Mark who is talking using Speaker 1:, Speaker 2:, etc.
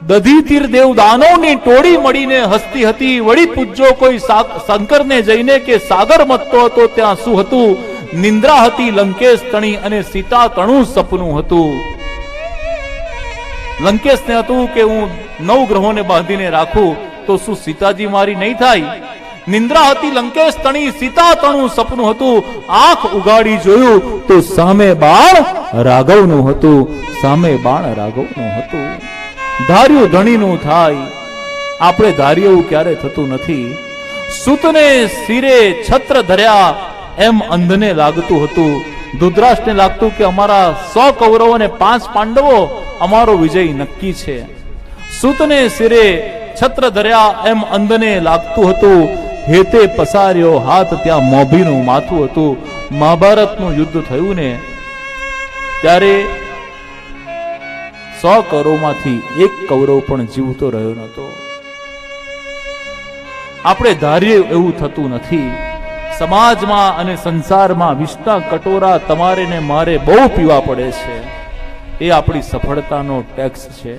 Speaker 1: દધી તીર દેવ દાનવની ટોળી મળીને હસતી હતી. વળી પૂજ્યો કોઈ શંકરને જઈને કે સાગર મથતો હતો ત્યાં શું હતું? નિંદ્રા હતી લંકેશ તણી અને સીતા તણું સપનું હતું. લંકેશને હતું કે હું 9 ગ્રહોને બાંધીને રાખું તો શું સીતાજી મારી નહીં થાય? નિંદ્રા હતી લંકેશ તણી સીતા તણું સપનું હતું. આંખ ઉગાડી જોયું તો સામે બાણ રાઘવનું હતું. સામે બાણ રાઘવનું હતું. ધાર્યું ધણીનું થાય, આપણે ધાર્યું એવું ક્યારે થતું નથી. સૂતને શિરે છત્ર ધર્યા એમ અંધને લાગતું હતું. ધૃતરાષ્ટ્રને લાગતું કે અમારા 100 કૌરવો અને 5 પાંડવો અમારો વિજય નક્કી છે. સૂતને શિરે છત્ર ધર્યા એમ અંધને લાગતું હતું. હેતે પસાર્યો હાથ ત્યાં મોભીનું માથું હતું. મહાભારતનું યુદ્ધ થયું ને ત્યારે 100 કૌરવમાંથી 1 કૌરવ પણ જીવતો રહ્યો નહોતો. આપણે ધારીએ એવું થતું નથી. સમાજમાં અને સંસારમાં વિષના કટોરા તમારે ને મારે બહુ પીવા પડે છે. એ આપણી સફળતાનો ટેક્સ છે.